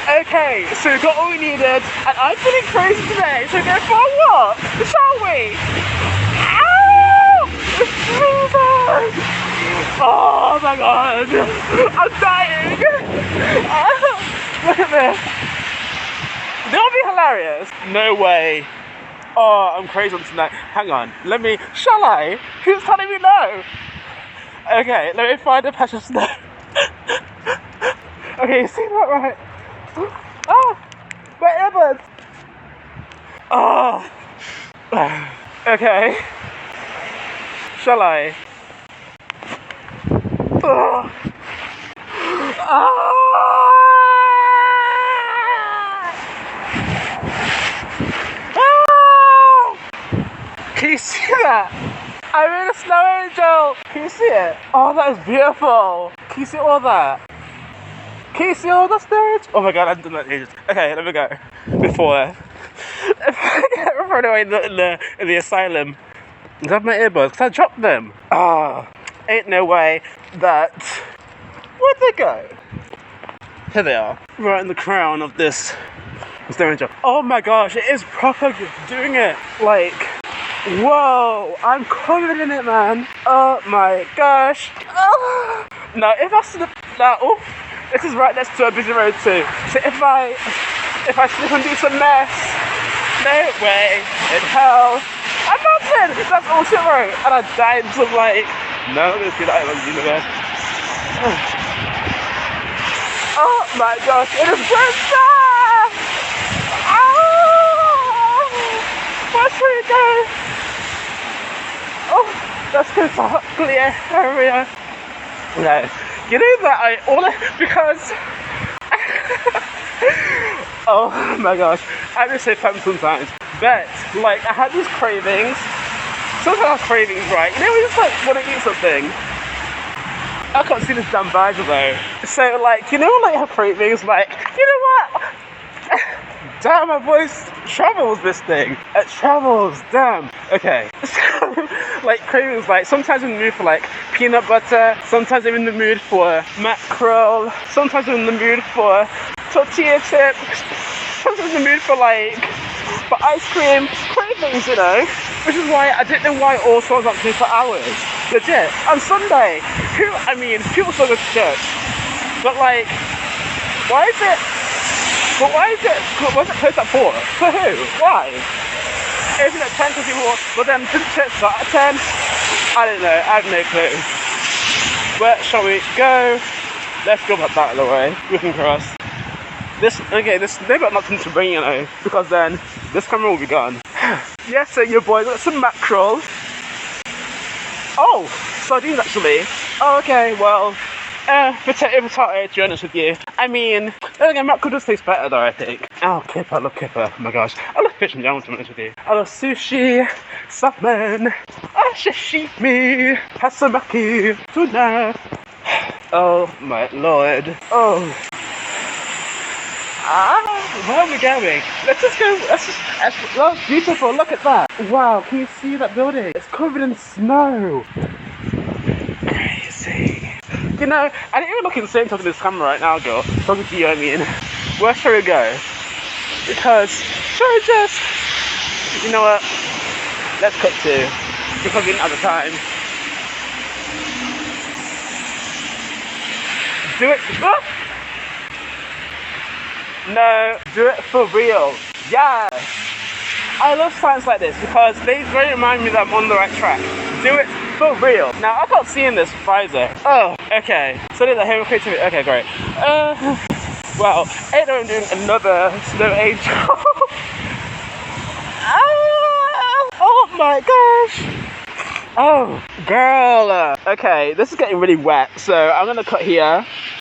Okay, so we got all we needed, and I'm feeling crazy today, so go for a walk, shall we? Ow! It's freezing! Oh my god! I'm dying! Look at this! That'll be hilarious! No way! Oh, I'm crazy on tonight. Hang on, shall I? Who's telling me no? Okay, let me find a patch of snow. Okay, you see that right? Ah! My earbuds! Oh! Okay. Shall I? Oh. Ah! Ah! Can you see that? I'm in a snow angel! Can you see it? Oh, that is beautiful! Can you see all that? Can you see all the stage? Oh my god, I've done that ages. Okay, let me go. Before if I get thrown away in the asylum, I have my earbuds because I dropped them. Ah, ain't no way that. Where'd they go? Here they are, right in the crown of this stage. Oh my gosh, it is proper doing it. Like, whoa, I'm covered in it, man. Oh my gosh. Oh. Now, if I slip now, oh, this is right next to a busy road too. So if I slip and do some mess, no way in hell. Imagine that's all shit right, and I died of like, no, I'm gonna see that on the universe. Oh my gosh, it is winter! Oh, where should we go? Oh, let's go to a clear area. No, you know that because oh my gosh, I just say fun sometimes, but like I had these cravings. Sometimes I have cravings, right? You know when you just like want to eat something. I can't see this damn Bible though. So like, you know when like you have cravings, like, you know what? Damn, my voice travels this thing. It travels, damn. Okay. So, like cravings, like sometimes I'm in the mood for like peanut butter, sometimes I'm in the mood for mackerel, sometimes I'm in the mood for tortilla chips, sometimes I'm in the mood for ice cream, cravings, you know. Which is why I didn't know why all songs up to me for hours. Legit. On Sunday, people still go to church. But like, why is it closed at 4? For who? Why? Isn't it 10 because people, but then didn't church start at 10? I don't know, I have no clue. Where shall we go? Let's go back that other way. We can cross. This they've got nothing to bring, you know, because then this camera will be gone. Yes, so your boy got some mackerel. Oh, sardines actually. Oh, okay, well, potato, to be honest with you. I mean, again, mackerel does taste better though, I think. Oh, kipper, I love kipper, oh my gosh. I love fish in general, to be honest with you. I love sushi, salmon, sashimi, hasamaki, tuna. Oh my lord. Oh. Where are we going? Let's just go, that's beautiful, look at that. Wow, can you see that building? It's covered in snow. Crazy. You know, I didn't even look insane talking to this camera right now, girl. Talking to you, I mean. Where shall we go? Because, shall we just, you know what? Let's cut to, because we didn't have the time. Do it. No, do it for real. Yeah. I love signs like this because they really remind me that I'm on the right track. Do it for real. Now I can't see in this visor. Oh, okay. So did the hero creativity. Okay, great. Well, I'm doing another snow angel. Oh my gosh. Oh, girl. Okay, this is getting really wet, so I'm gonna cut here.